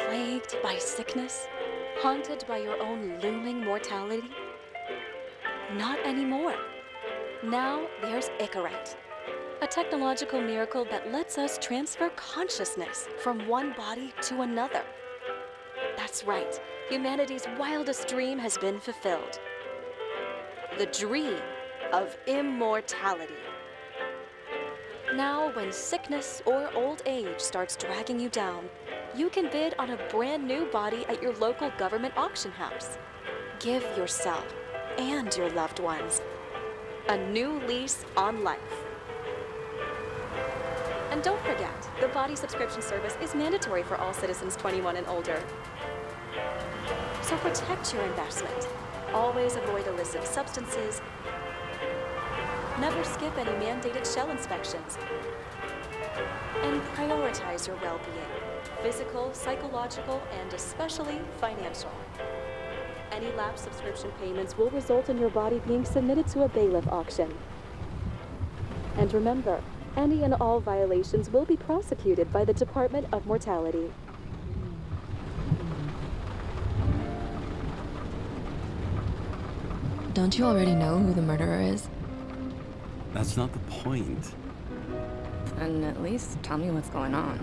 plagued by sickness? Haunted by your own looming mortality? Not anymore. Now there's Icarite, a technological miracle that lets us transfer consciousness from one body to another. That's right, humanity's wildest dream has been fulfilled. The dream of immortality. Now, when sickness or old age starts dragging you down, you can bid on a brand new body at your local government auction house. Give yourself and your loved ones a new lease on life. And don't forget, the body subscription service is mandatory for all citizens 21 and older. So protect your investment. Always avoid illicit substances. Never skip any mandated shell inspections. And prioritize your well-being, physical, psychological, and especially financial. Any lapsed subscription payments will result in your body being submitted to a bailiff auction. And remember, any and all violations will be prosecuted by the Department of Mortality. Don't you already know who the murderer is? That's not the point. And at least tell me what's going on.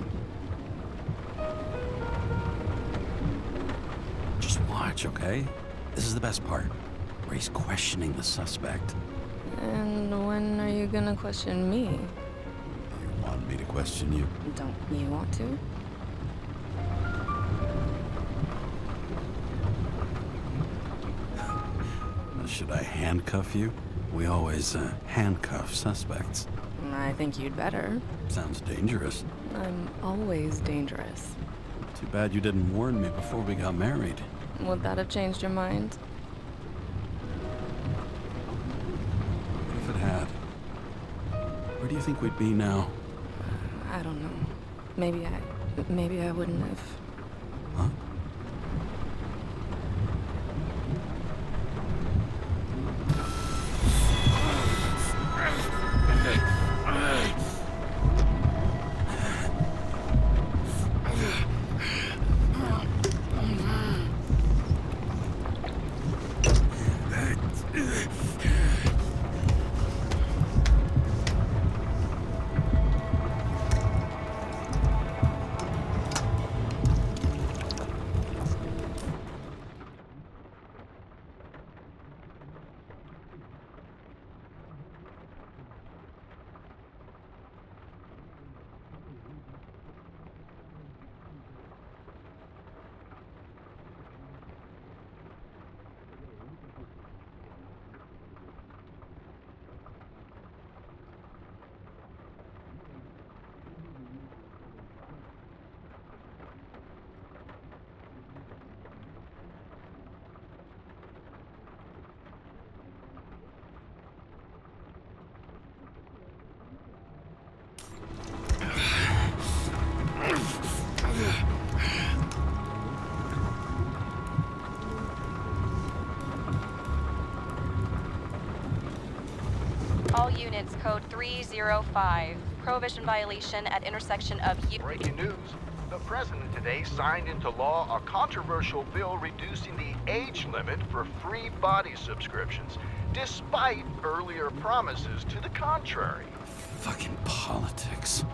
Just watch, okay? This is the best part, where he's questioning the suspect. And when are you gonna question me? You want me to question you? Don't you want to? Should I handcuff you? We always handcuff suspects. I think you'd better. Sounds dangerous. I'm always dangerous. Too bad you didn't warn me before we got married. Would that have changed your mind? What if it had? Where do you think we'd be now? I don't know. Maybe I wouldn't have. Huh? All units, code 305. Prohibition violation at intersection of Breaking news. The president today signed into law a controversial bill reducing the age limit for free body subscriptions, despite earlier promises to the contrary. Fucking politics.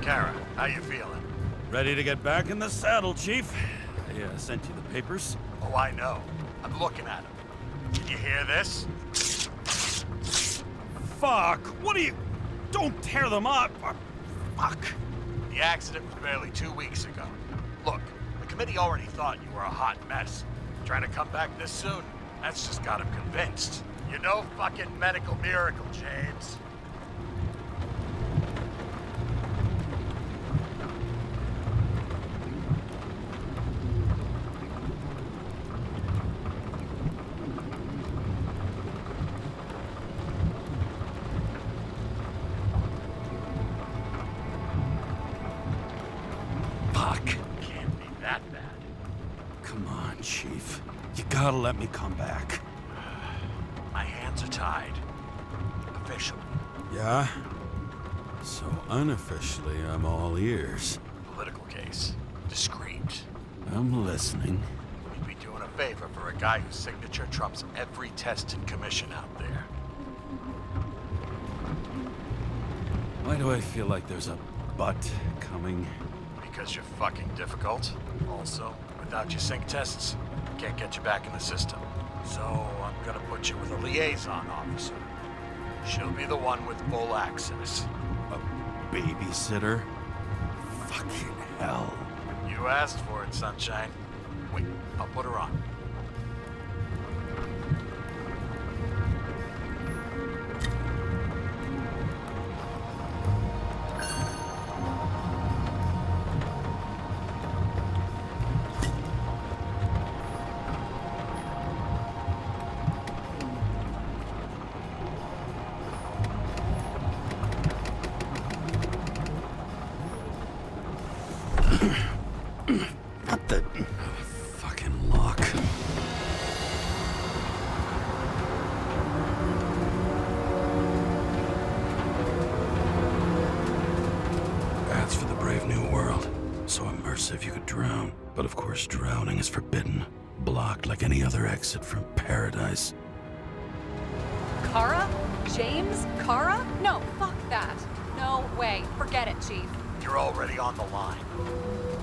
Kara, how you feeling? Ready to get back in the saddle, Chief. I sent you the papers. Oh, I know. I'm looking at them. Can you hear this? Fuck! What are you... Don't tear them up! Fuck! The accident was barely 2 weeks ago. Look, the committee already thought you were a hot mess. Trying to come back this soon, that's just got them convinced. You're no fucking medical miracle, James. Fuck. Can't be that bad. Come on, Chief. You gotta let me come back. My hands are tied. Officially. Yeah? So unofficially, I'm all ears. Political case. Discreet. I'm listening. We'd be doing a favor for a guy whose signature trumps every test and commission out there. Why do I feel like there's a but coming? Because you're fucking difficult. Also, without your sync tests, can't get you back in the system. So I'm gonna put you with a liaison officer. She'll be the one with full access. A babysitter? Fucking hell. You asked for it, Sunshine. Wait, I'll put her on. What the... fucking lock. That's for the brave new world. So immersive you could drown. But of course drowning is forbidden. Blocked like any other exit from paradise. Kara? James? Kara? No, fuck that. No way. Forget it, Chief. You're already on the line.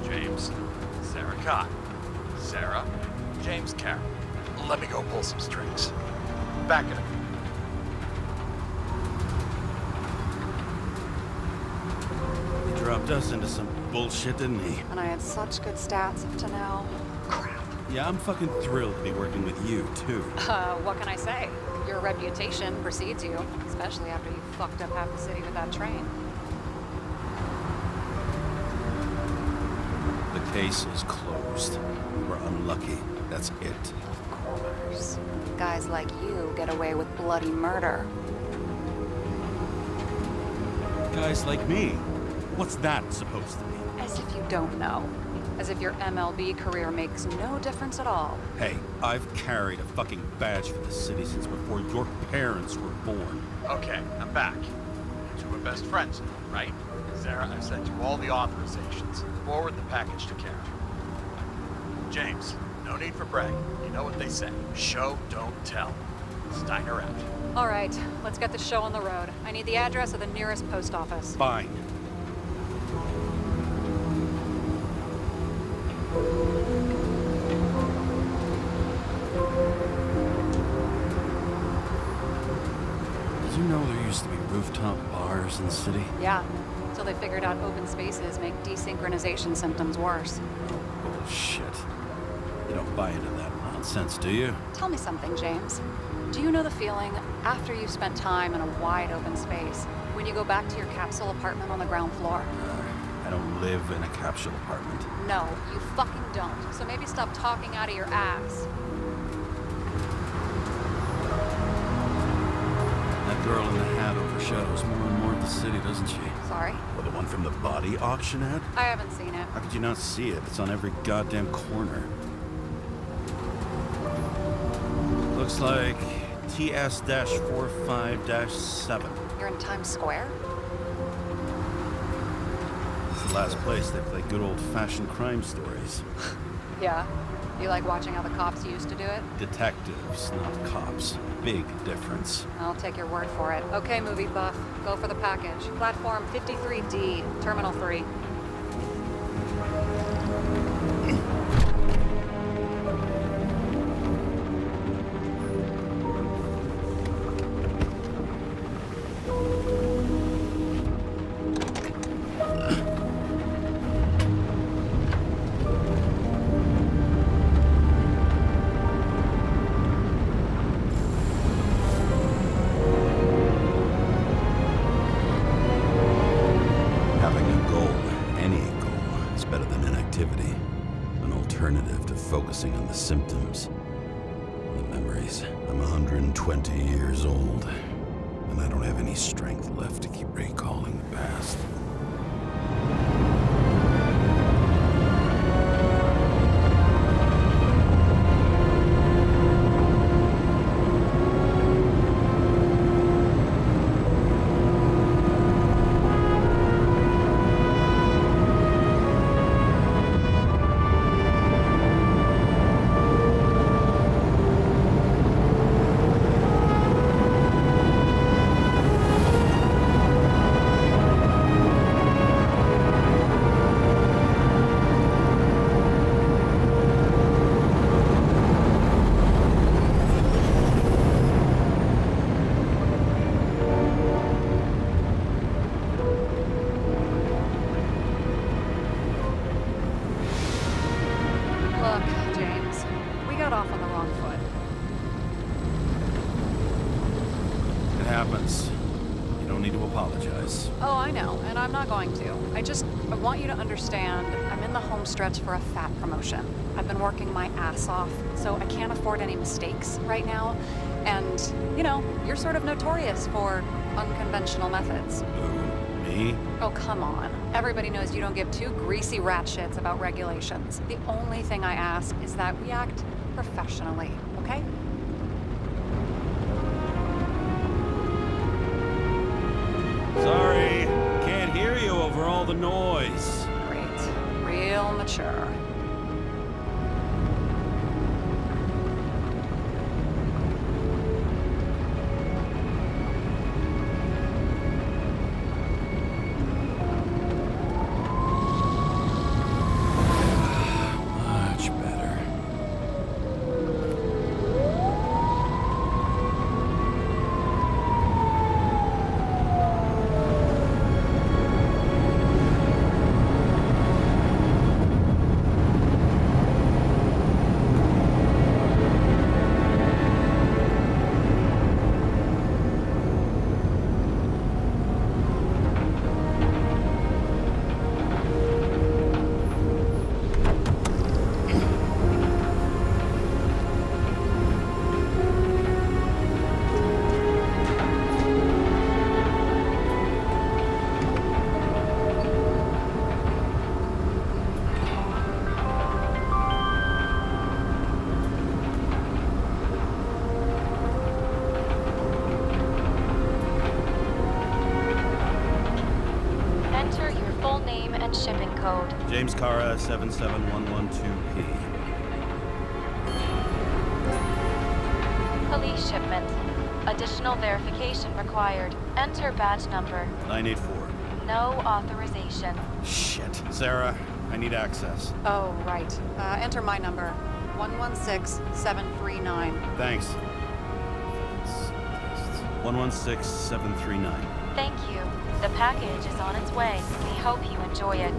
James, Sarah Cott. Sarah, James Carroll. Let me go pull some strings. Back in a few. He dropped us into some bullshit, didn't he? And I had such good stats up to now. Crap. Yeah, I'm fucking thrilled to be working with you, too. What can I say? Your reputation precedes you, especially after you fucked up half the city with that train. The case is closed. We're unlucky. That's it. Of course. Guys like you get away with bloody murder. Guys like me. What's that supposed to mean? As if you don't know. As if your MLB career makes no difference at all. Hey, I've carried a fucking badge for the city since before your parents were born. Okay, I'm back. You two are best friends, right? Sarah, I've sent you all the authorizations. Forward the package to Kara. James, no need for bragging. You know what they say. Show, don't tell. Steiner out. All right, let's get the show on the road. I need the address of the nearest post office. Fine. Did you know there used to be rooftop bars in the city? Yeah, until they figured out open spaces make desynchronization symptoms worse. Bullshit. You don't buy into that nonsense, do you? Tell me something, James. Do you know the feeling after you've spent time in a wide open space, when you go back to your capsule apartment on the ground floor? I don't live in a capsule apartment. No, you fucking don't. So maybe stop talking out of your ass. That girl in the hat overshadows more and more of the city, doesn't she? Sorry? Well, the one from the body auction ad? I haven't seen it. How could you not see it? It's on every goddamn corner. Looks like TS-45-7. You're in Times Square? It's the last place they play good old-fashioned crime stories. Yeah. You like watching how the cops used to do it? Detectives, not cops. Big difference. I'll take your word for it. Okay, movie buff. Go for the package. Platform 53D, Terminal 3. activity. An alternative to focusing on the symptoms. The memories. I'm 120 years old, and I don't have any strength left to keep recalling the past. Look, James, we got off on the wrong foot. It happens. You don't need to apologize. Oh, I know, and I'm not going to. I want you to understand, I'm in the home stretch for a fat promotion. I've been working my ass off, so I can't afford any mistakes right now. And, you know, you're sort of notorious for unconventional methods. Who? Me? Oh, come on. Everybody knows you don't give two greasy rat shits about regulations. The only thing I ask is that we act professionally, okay? Sorry, can't hear you over all the noise. Great. Real mature. Much better. Enter your full name and shipping code. James Cara, 77112P. Police shipment. Additional verification required. Enter badge number. 984. No authorization. Shit. Sarah, I need access. Oh, right. Enter my number. 116739. Thanks. 116739. Thank you. The package is on its way. We hope you enjoy it.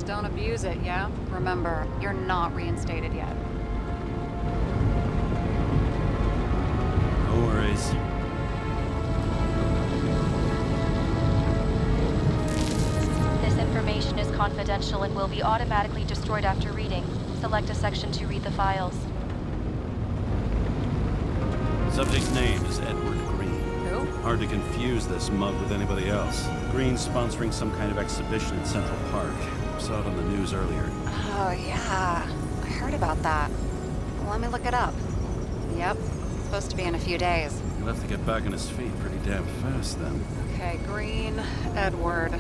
Don't abuse it, yeah? Remember, you're not reinstated yet. No worries. This information is confidential and will be automatically destroyed after reading. Select a section to read the files. Subject's name is Edward Green. Who? know, hard to confuse this mug with anybody else. Green's sponsoring some kind of exhibition in Central Park. Saw it on the news earlier. Oh, yeah. I heard about that. Let me look it up. Yep. It's supposed to be in a few days. He'll have to get back on his feet pretty damn fast then. Okay, Green, Edward.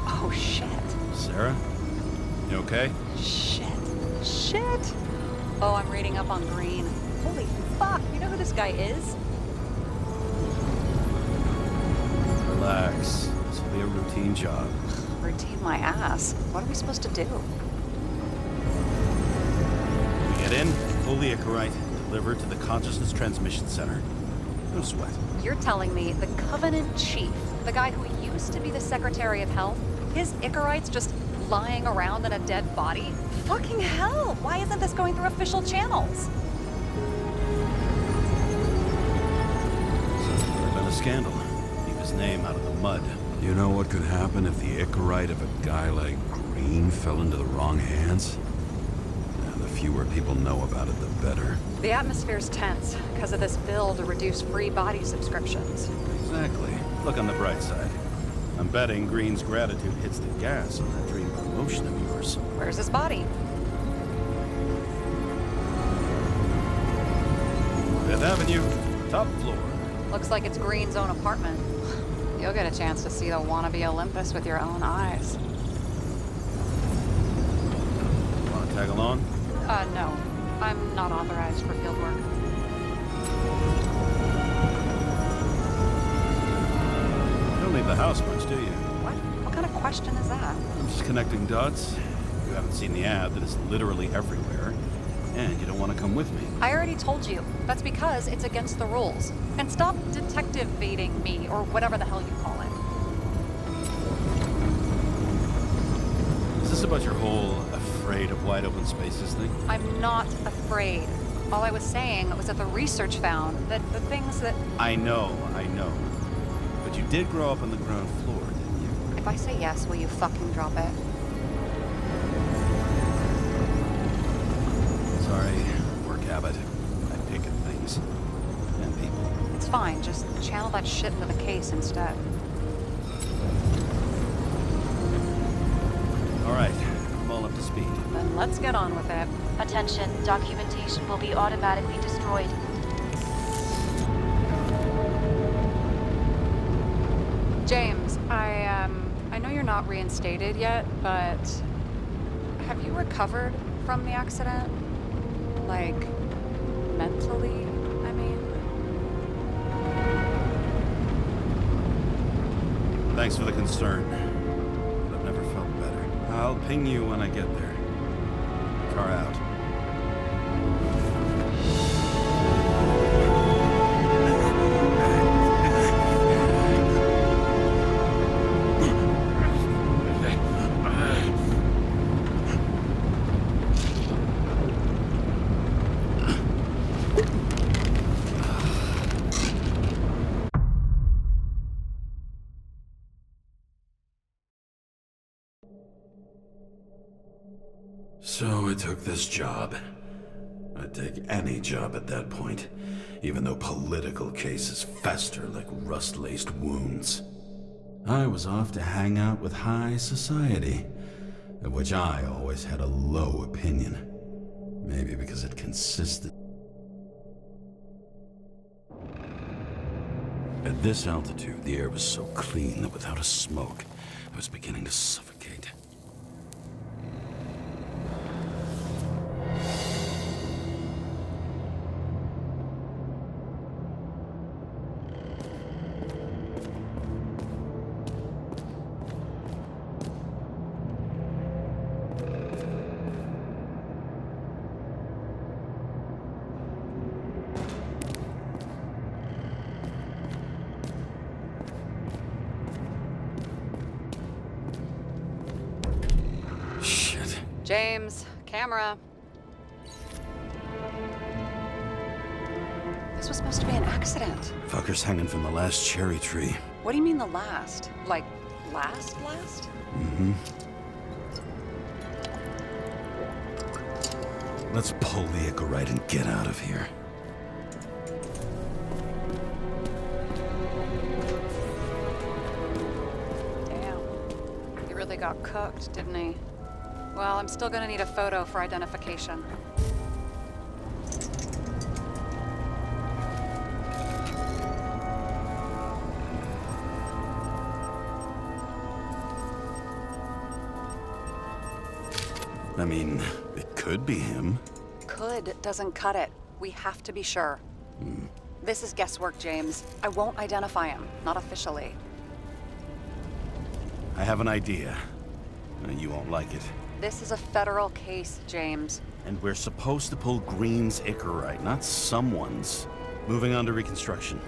Oh, shit. Sarah? You okay? Shit. Oh, I'm reading up on Green. Holy fuck, you know who this guy is? Relax. This will be a routine job. Routine my ass. What are we supposed to do? We get in, pull the Icarite, deliver to the Consciousness Transmission Center. No sweat. You're telling me the Covenant Chief, the guy who used to be the Secretary of Health, his Icarite's just lying around in a dead body? Fucking hell! Why isn't this going through official channels? There's been a scandal. Keep his name out of the mud. You know what could happen if the Icarite of a guy like Green fell into the wrong hands? The fewer people know about it, the better. The atmosphere's tense because of this bill to reduce free body subscriptions. Exactly. Look on the bright side. I'm betting Green's gratitude hits the gas on that dream promotion of yours. Where's his body? Fifth Avenue, top floor. Looks like it's Green's own apartment. You'll get a chance to see the wannabe Olympus with your own eyes. Want to tag along? No. I'm not authorized for field work. You don't leave the house much, do you? What? What kind of question is that? I'm just connecting dots. You haven't seen the ad that is literally everywhere, and you don't want to come with me. I already told you. That's because it's against the rules. And stop detective-baiting me, or whatever the hell you call it. Is this about your whole afraid of wide open spaces thing? I'm not afraid. All I was saying was that the research found that the things that... I know. But you did grow up on the ground floor, didn't you? If I say yes, will you fucking drop it? Sorry, work habit. I pick at things. And people. It's fine, just channel that shit into the case instead. All right, I'm all up to speed. Then let's get on with it. Attention, documentation will be automatically destroyed. James, I know you're not reinstated yet, but have you recovered from the accident? Like, mentally, I mean? Thanks for the concern. But I've never felt better. I'll ping you when I get there. Car out. So I took this job. I'd take any job at that point, even though political cases fester like rust-laced wounds. I was off to hang out with high society, of which I always had a low opinion. Maybe because it consisted. At this altitude, the air was so clean that without a smoke, I was beginning to suffocate. James, camera. This was supposed to be an accident. Fucker's hanging from the last cherry tree. What do you mean the last? Like, last? Mm-hmm. Let's pull the Icarite and get out of here. really got cooked, didn't he? Well, I'm still gonna need a photo for identification. I mean, it could be him. Could doesn't cut it. We have to be sure. This is guesswork, James. I won't identify him, not officially. I have an idea. You won't like it. This is a federal case, James. And we're supposed to pull Green's Icarite, not someone's. Moving on to reconstruction.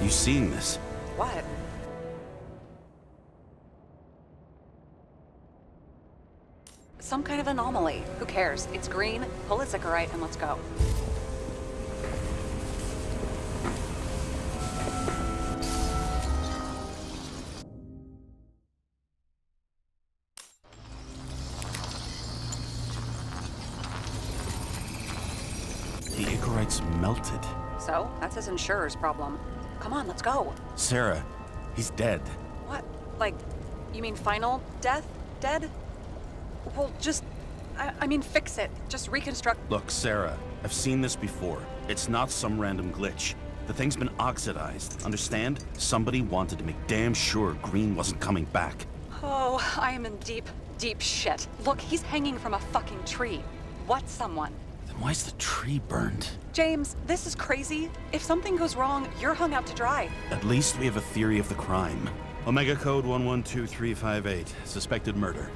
You seeing this? What? Some kind of anomaly. Who cares? It's green, pull a Zicarite, and let's go. The Icarite's melted. So, that's his insurer's problem. Come on, let's go. Sarah, he's dead. What? Like, you mean final death? Dead? Well, just... I mean, fix it. Just reconstruct... Look, Sarah, I've seen this before. It's not some random glitch. The thing's been oxidized, understand? Somebody wanted to make damn sure Green wasn't coming back. Oh, I am in deep, deep shit. Look, he's hanging from a fucking tree. What someone? Then why's the tree burned? James, this is crazy. If something goes wrong, you're hung out to dry. At least we have a theory of the crime. Omega code 112358. Suspected murder.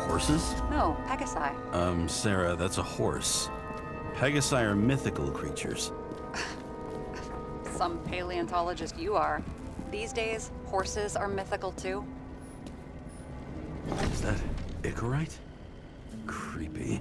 Horses? No, Pegasi. Sarah, that's a horse. Pegasi are mythical creatures. Some paleontologist you are. These days, horses are mythical too. Is that Icarite? Creepy.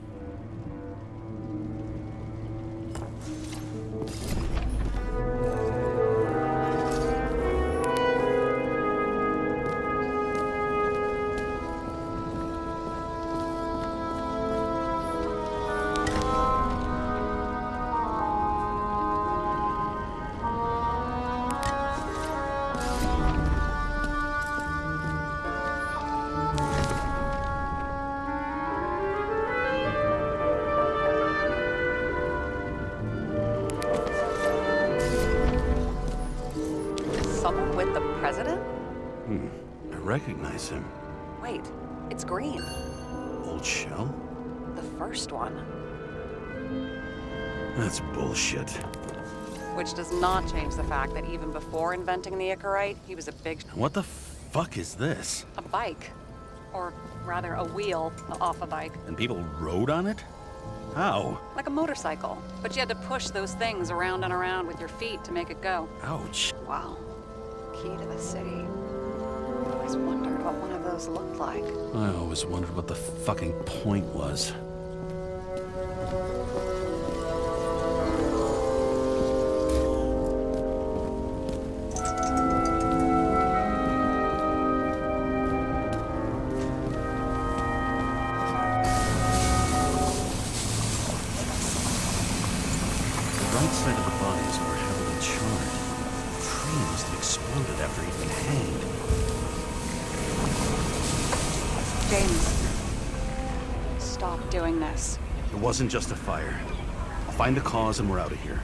Someone with the president? I recognize him. Wait, it's green. Old shell? The first one. That's bullshit. Which does not change the fact that even before inventing the Icarite, he was a big... What the fuck is this? a bike. Or rather, a wheel off a bike. And people rode on it? How? Like a motorcycle. But you had to push those things around and around with your feet to make it go. Ouch. Wow. Key to the city. I always wondered what one of those looked like. I always wondered what the fucking point was. The right side of the bodies were heavily charred. The tree must have exploded after he'd been hanged. James, stop doing this. It wasn't just a fire. I'll find the cause and we're out of here.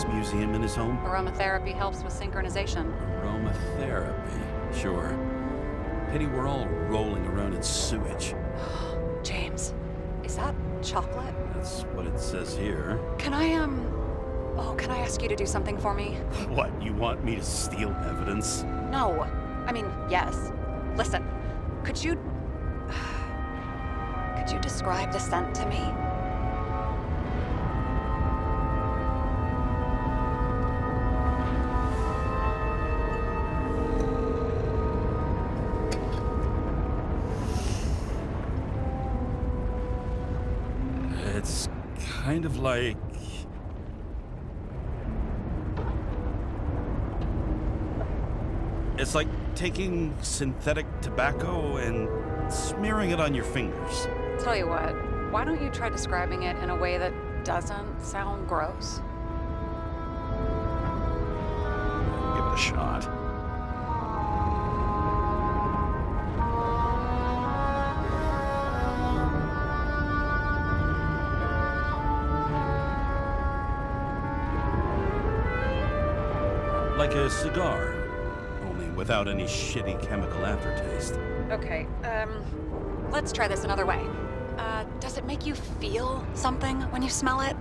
Museum in his home? Aromatherapy helps with synchronization. Aromatherapy, sure. Pity we're all rolling around in sewage. James, is that chocolate? That's what it says here. Can I ask you to do something for me? What, you want me to steal evidence? No. I mean, yes. Listen, could you describe the scent to me? It's kind of like... It's like taking synthetic tobacco and smearing it on your fingers. Tell you what, why don't you try describing it in a way that doesn't sound gross? Give it a shot. Like a cigar, only without any shitty chemical aftertaste. Okay, let's try this another way. Does it make you feel something when you smell it?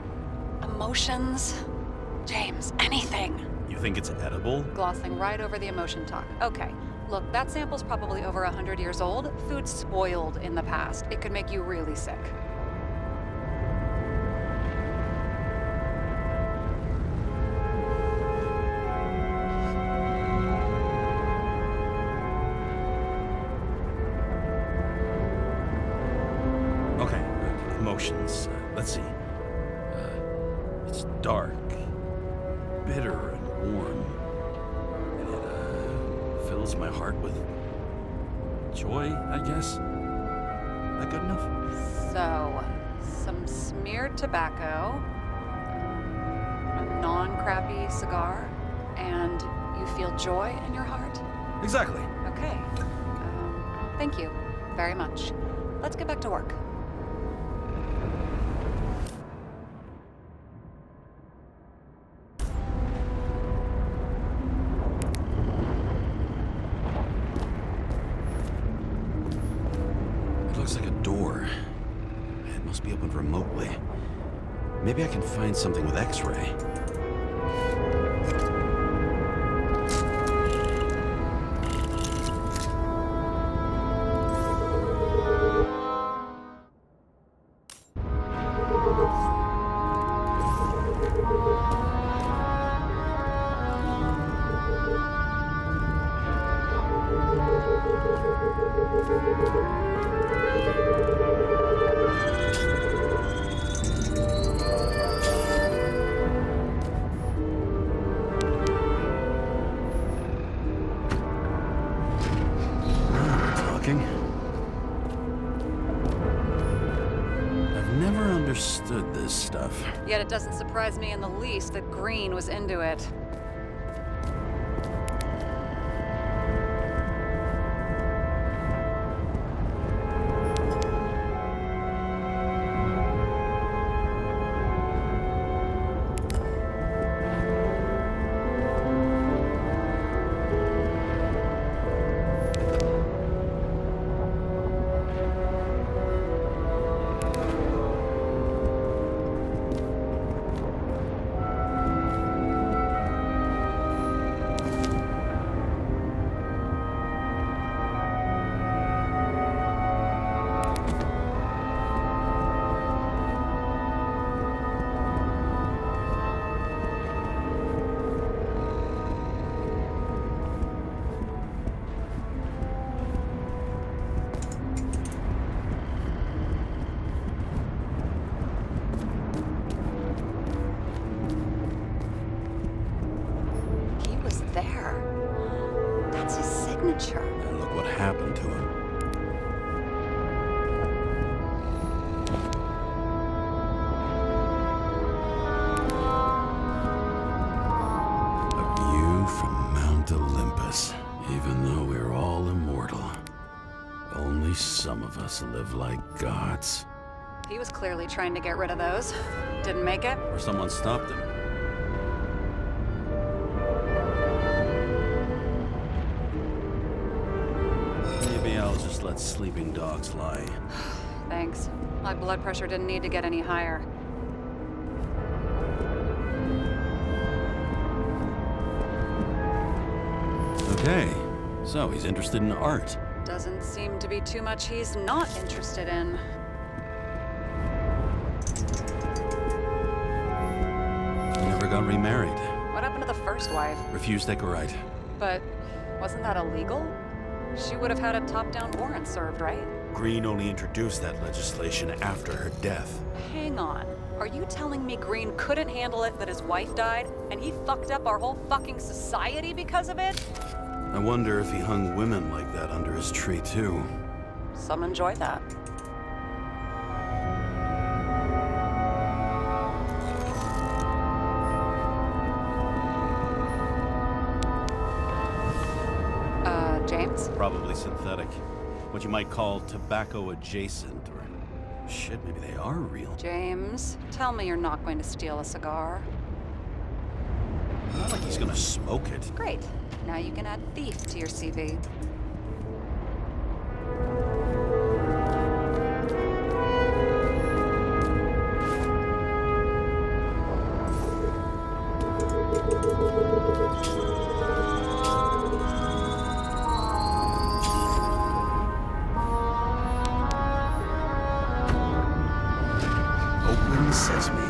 Emotions? James, anything. You think it's edible? Glossing right over the emotion talk. Okay, look, that sample's probably over 100 years old. Food spoiled in the past. It could make you really sick. Okay, emotions. Let's see. It's dark, bitter, and warm. And it fills my heart with joy, I guess. That good enough? So, some smeared tobacco, a non-crappy cigar, and you feel joy in your heart? Exactly. Okay. Thank you very much. Let's get back to work. It looks like a door. It must be opened remotely. Maybe I can find something with X-ray. I've never understood this stuff. Yet it doesn't surprise me in the least that Green was into it. There. That's his signature. And look what happened to him. A view from Mount Olympus. Even though we're all immortal, only some of us live like gods. He was clearly trying to get rid of those. Didn't make it. Or someone stopped him. Maybe I'll just let sleeping dogs lie. Thanks. My blood pressure didn't need to get any higher. Okay, so he's interested in art. Doesn't seem to be too much he's not interested in. He never got remarried. What happened to the first wife? Refused to take a ride. But wasn't that illegal? She would have had a top-down warrant served, right? Green only introduced that legislation after her death. Hang on. Are you telling me Green couldn't handle it that his wife died, and he fucked up our whole fucking society because of it? I wonder if he hung women like that under his tree, too. Some enjoy that. James? Probably synthetic. What you might call tobacco adjacent, or shit, maybe they are real. James, tell me you're not going to steal a cigar. Not like he's gonna smoke it. Great. Now you can add thief to your CV. Open sesame.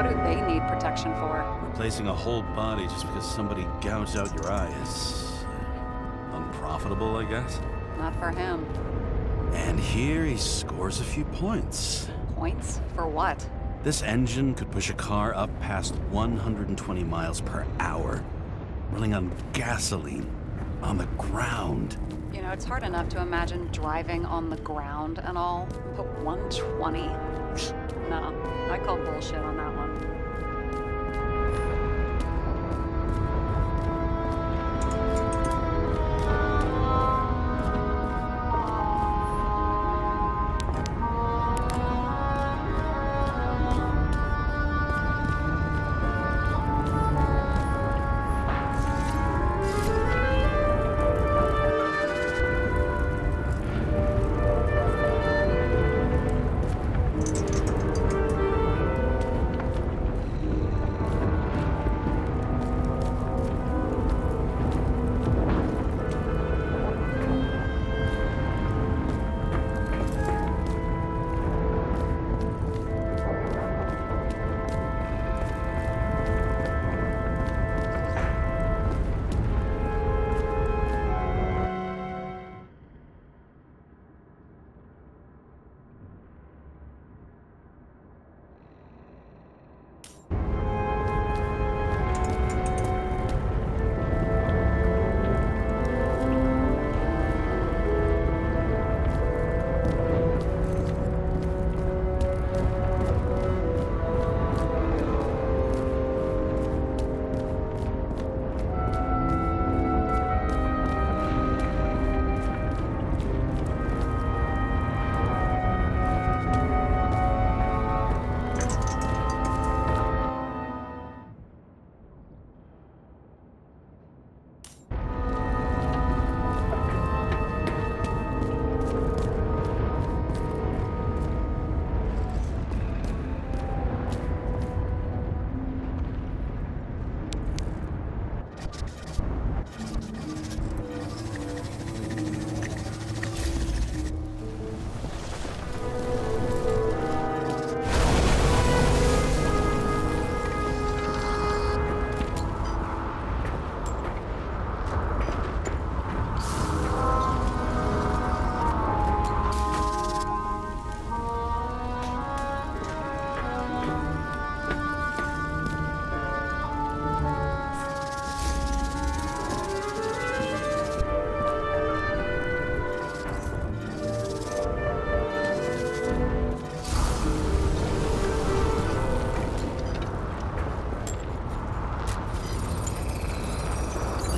What do they need protection for? Replacing a whole body just because somebody gouged out your eye is unprofitable, I guess. Not for him. And here he scores a few points. Points? For what? This engine could push a car up past 120 miles per hour, running on gasoline, on the ground. You know, it's hard enough to imagine driving on the ground and all, but 120? No, I call bullshit on that one.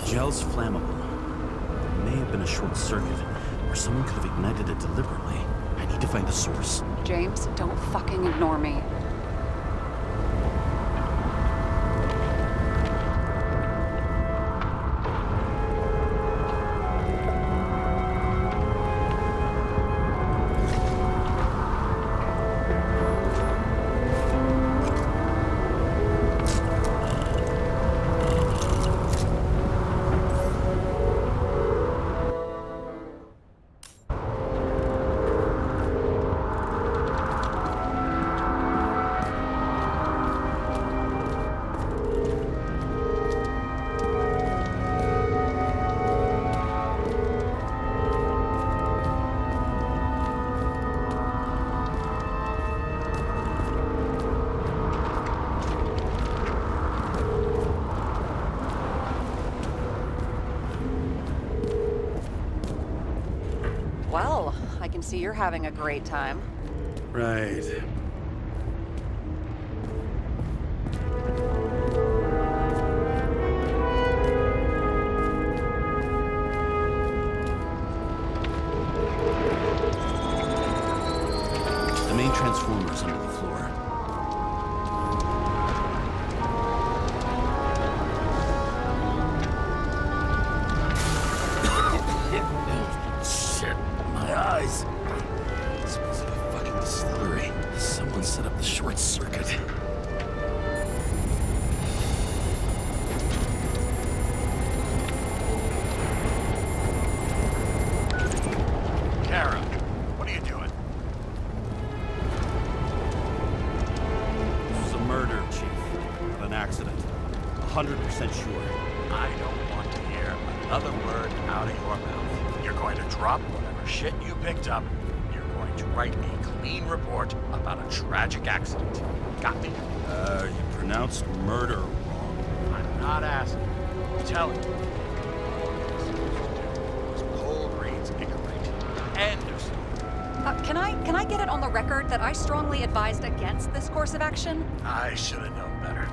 Gel's flammable. It may have been a short circuit, or someone could have ignited it deliberately. I need to find the source. James, don't fucking ignore me. Well, I can see you're having a great time. Right. The main transformer's under the floor. Shit, my eyes. This smells like a fucking distillery. Someone set up the short circuit. Kara, what are you doing? This was a murder, Chief. the shit you picked up, you're going to write a clean report about a tragic accident. Got me? You pronounced murder wrong. I'm not asking. I'm telling you. Was Cole Green's Icarate. End of story. Can I get it on the record that I strongly advised against this course of action? I should have known better.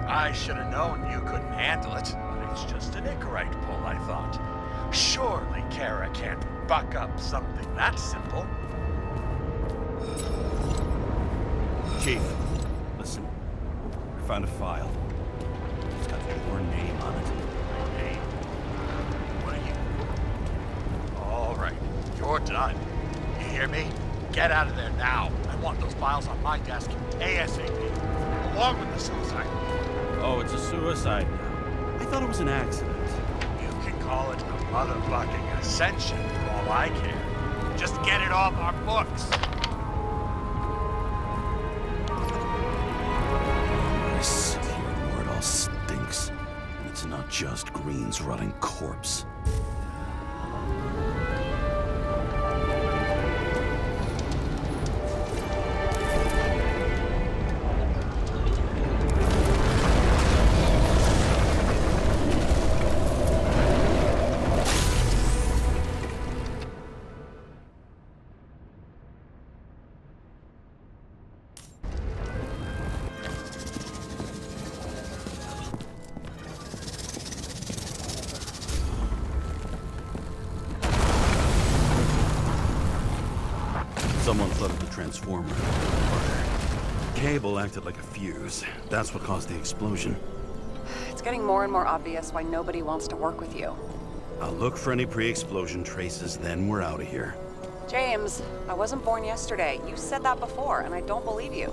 I should have known you couldn't handle it, but it's just an Icarate pull, I thought. Surely Kara can't buck up something that simple. Chief, listen. I found a file. It's got your name on it. Hey, what are you? All right, you're done. You hear me? Get out of there now. I want those files on my desk ASAP, along with the suicide. Oh, it's a suicide now. I thought it was an accident. You can call it a motherfucking ascension for all I care. Just get it off our books. I sit here where it all stinks. And it's not just Green's rotting corpse. Someone flooded the transformer. Cable acted like a fuse. That's what caused the explosion. It's getting more and more obvious why nobody wants to work with you. I'll look for any pre-explosion traces, then we're out of here. James, I wasn't born yesterday. You said that before, and I don't believe you.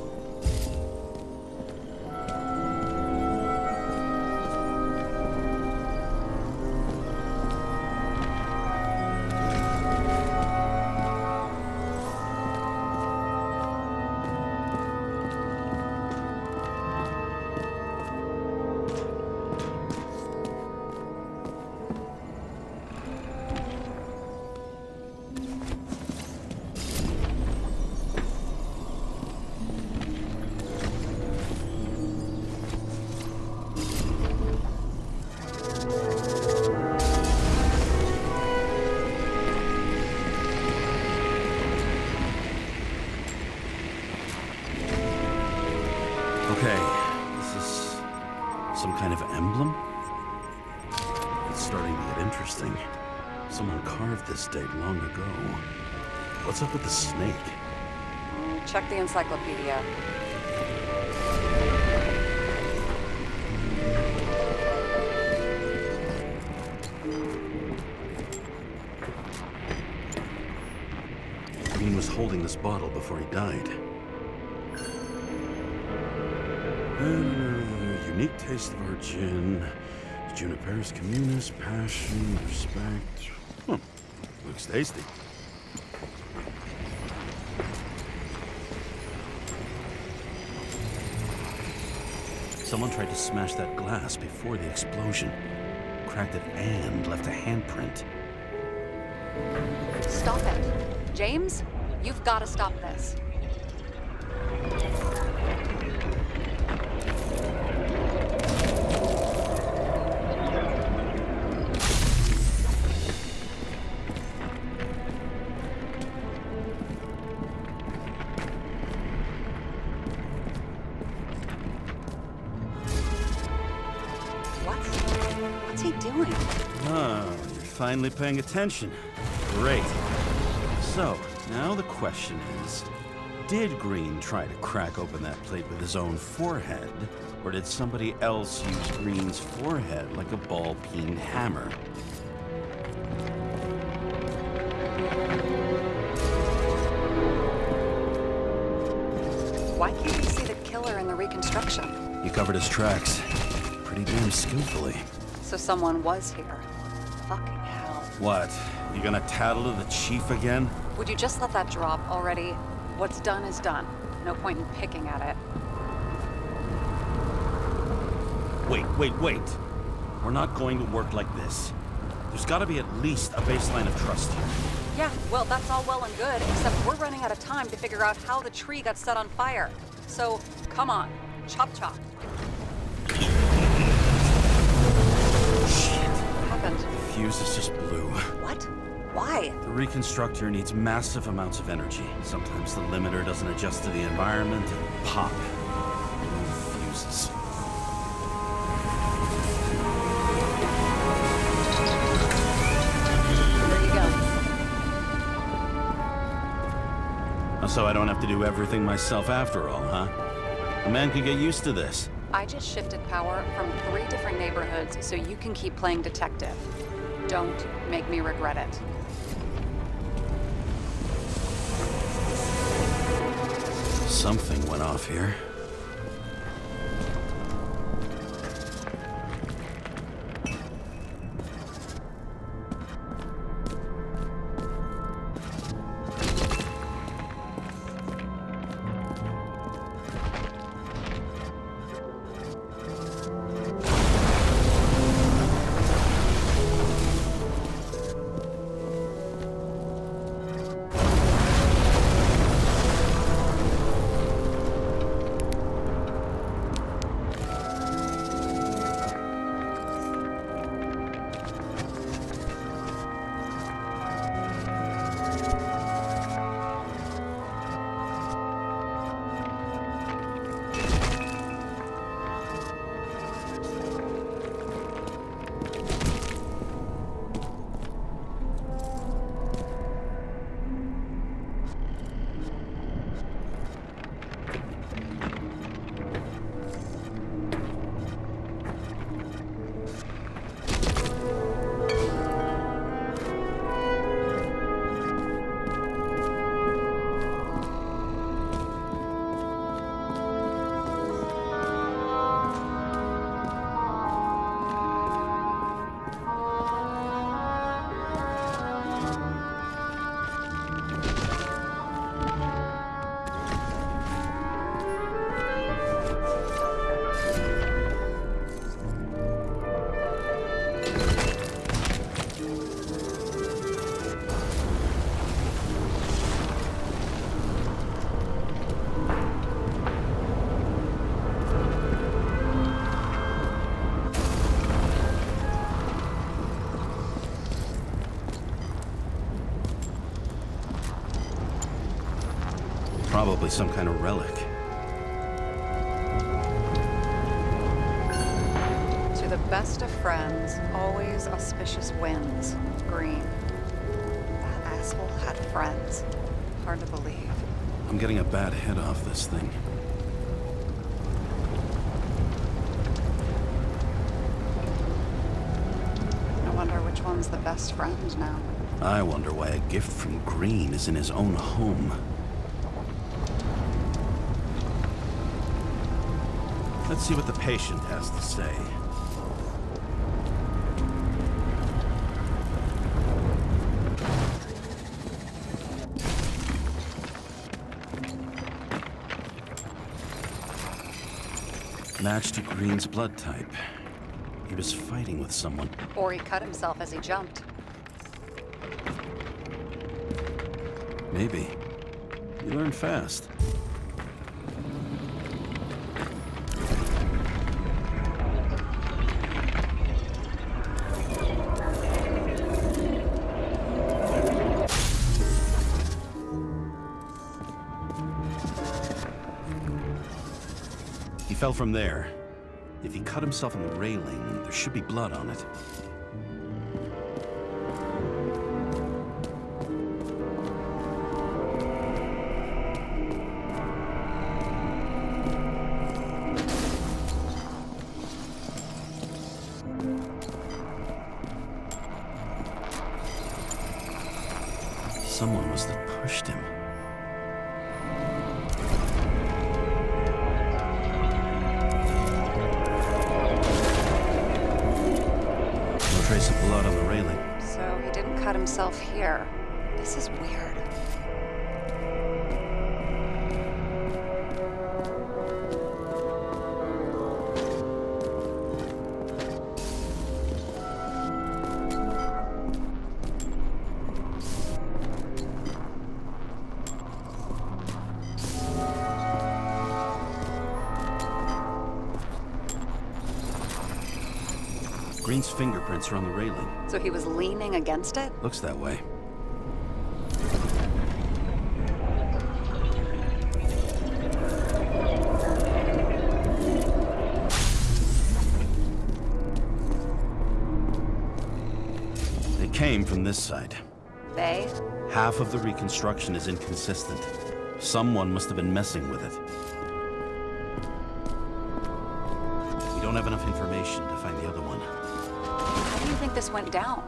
Okay, is this some kind of emblem? It's starting to get interesting. Someone carved this date long ago. What's up with the snake? Check the encyclopedia. Green was holding this bottle before he died. Unique taste of our gin. Juniperus communis, passion, respect. Looks tasty. Someone tried to smash that glass before the explosion. Cracked it and left a handprint. Stop it. James, you've got to stop this. What's he doing? Ah, you're finally paying attention. Great. So, now the question is, did Green try to crack open that plate with his own forehead, or did somebody else use Green's forehead like a ball-peened hammer? Why can't you see the killer in the reconstruction? He covered his tracks pretty damn skillfully. So someone was here. Fucking hell. What? You gonna tattle to the chief again? Would you just let that drop already? What's done is done. No point in picking at it. Wait. We're not going to work like this. There's gotta be at least a baseline of trust here. Yeah, well, that's all well and good, except we're running out of time to figure out how the tree got set on fire. So, come on, chop chop. Shit. What happened? The fuse just blew. What? Why? The reconstructor needs massive amounts of energy. Sometimes the limiter doesn't adjust to the environment and pop. Fuses. There you go. So I don't have to do everything myself after all, huh? A man can get used to this. I just shifted power from 3 different neighborhoods so you can keep playing detective. Don't make me regret it. Something went off here. Probably some kind of relic. To the best of friends, always auspicious winds. Green. That asshole had friends. Hard to believe. I'm getting a bad head off this thing. I wonder which one's the best friend now. I wonder why a gift from Green is in his own home. Let's see what the patient has to say. Match to Green's blood type. He was fighting with someone. Or he cut himself as he jumped. Maybe. You learn fast. He fell from there. If he cut himself on the railing, there should be blood on it. Someone must have pushed him. No trace of blood on the railing. So he didn't cut himself here. This is weird. Green's fingerprints are on the railing. So he was leaning against it? Looks that way. They came from this side. They? Half of the reconstruction is inconsistent. Someone must have been messing with it. We don't have enough information to find the other one. How do you think this went down?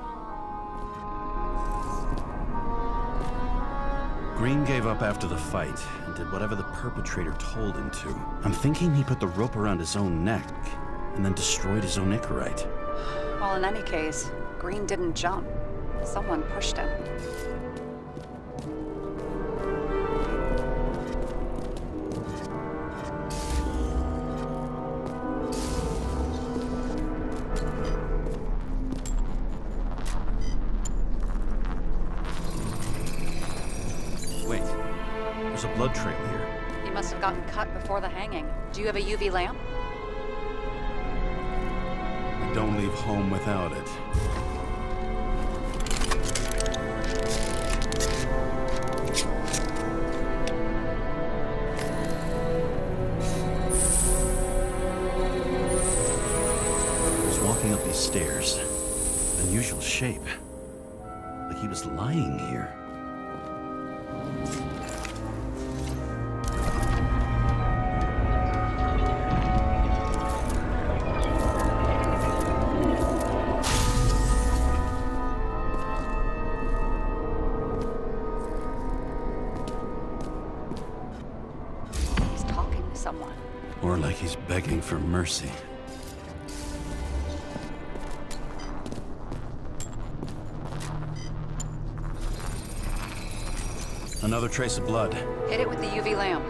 Green gave up after the fight and did whatever the perpetrator told him to. I'm thinking he put the rope around his own neck and then destroyed his own Icarite. Well, in any case, Green didn't jump. Someone pushed him. Wait, there's a blood trail here. He must have gotten cut before the hanging. Do you have a UV lamp? I don't leave home without it. He was walking up these stairs. Unusual shape. Like he was lying here. He's talking to someone. Or like he's begging for mercy. Another trace of blood. Hit it with the UV lamp.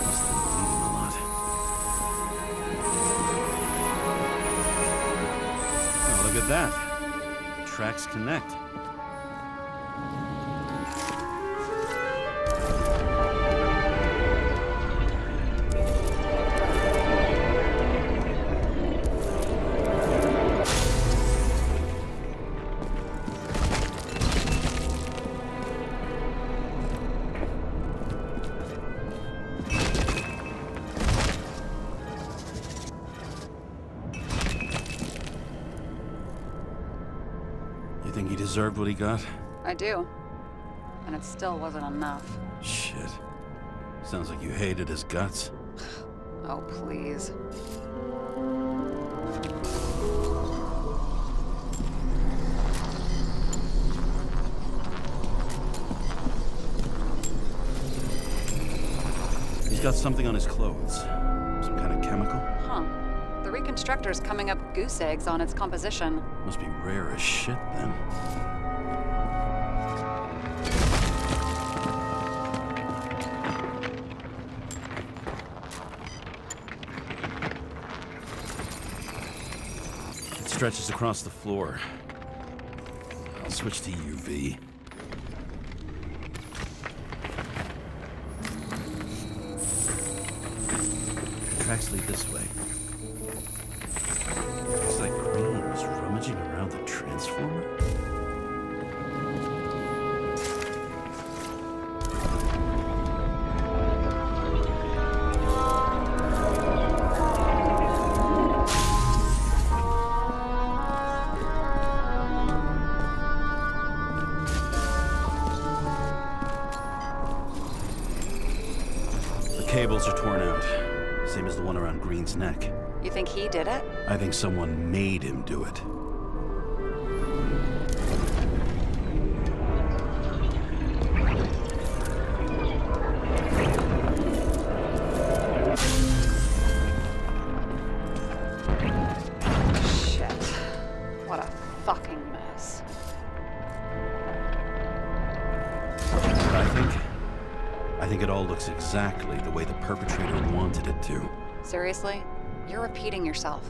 Must have been bleeding a lot. Oh, look at that. The tracks connect. You think he deserved what he got? I do. And it still wasn't enough. Shit. Sounds like you hated his guts. Oh, please. He's got something on his clothes. Some kind of chemical. Huh. The reconstructor's coming up goose eggs on its composition. Must be rare as shit then. It stretches across the floor. I'll switch to UV. Tracks lead this way. Looks like Green was rummaging around the transformer. The cables are torn out. Same as the one around Green's neck. You think he did it? I think someone made him do it. Shit. What a fucking mess. I think it all looks exactly the way the perpetrator wanted it to. Seriously? You're repeating yourself.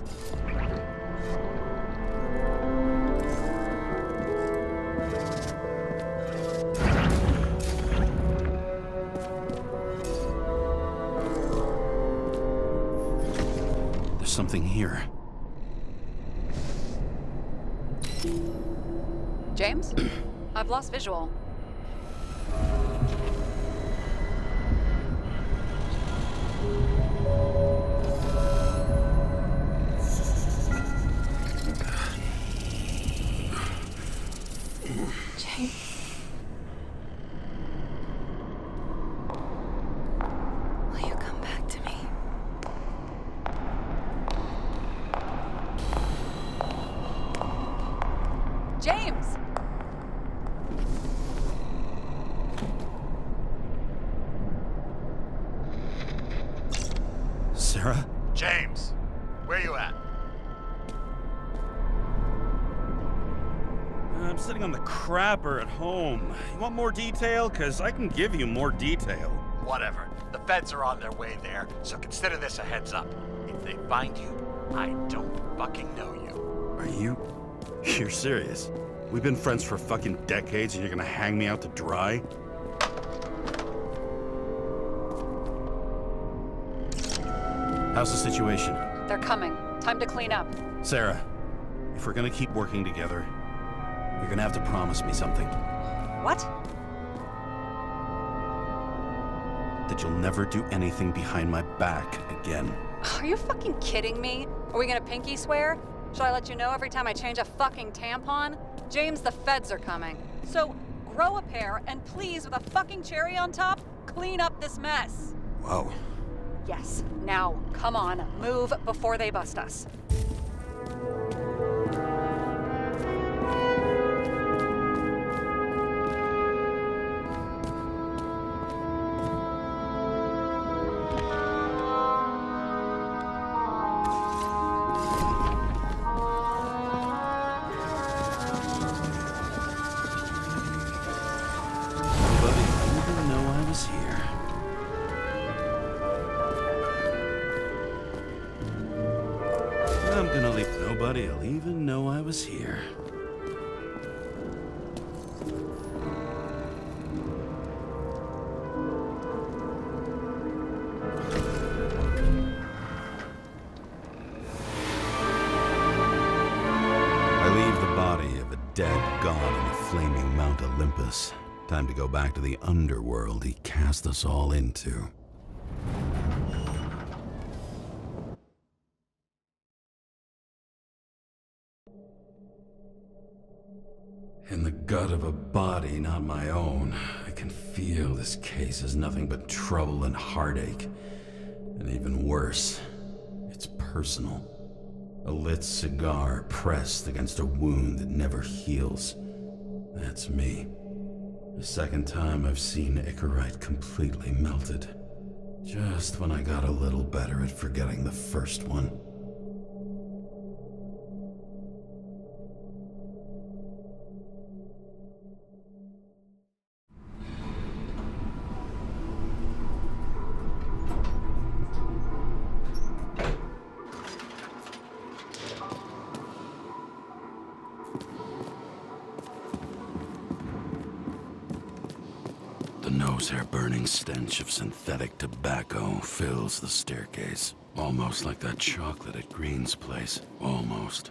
It something here. James? I've lost visual. James. Will you come back to me? James! Sarah? James, where you at? I'm sitting on the crapper at home. You want more detail? Because I can give you more detail. Whatever. The feds are on their way there, so consider this a heads up. If they find you, I don't fucking know you. Are you... You're serious? We've been friends for fucking decades and you're gonna hang me out to dry? How's the situation? They're coming. Time to clean up. Sarah, if we're gonna keep working together, you're gonna have to promise me something. What? That you'll never do anything behind my back again. Are you fucking kidding me? Are we gonna pinky swear? Should I let you know every time I change a fucking tampon? James, the feds are coming. So grow a pair and please, with a fucking cherry on top, clean up this mess. Whoa. Yes, now, come on, move before they bust us. Buddy, you didn't know I was here. I'm gonna leave. Nobody'll even know I was here. I leave the body of a dead god on the flaming Mount Olympus. Time to go back to the underworld he cast us all into. In the gut of a body not my own, I can feel this case is nothing but trouble and heartache. And even worse, it's personal. A lit cigar pressed against a wound that never heals. That's me. The second time I've seen Icarite completely melted. Just when I got a little better at forgetting the first one. The nose-hair-burning stench of synthetic tobacco fills the staircase. Almost like that chocolate at Green's place. Almost.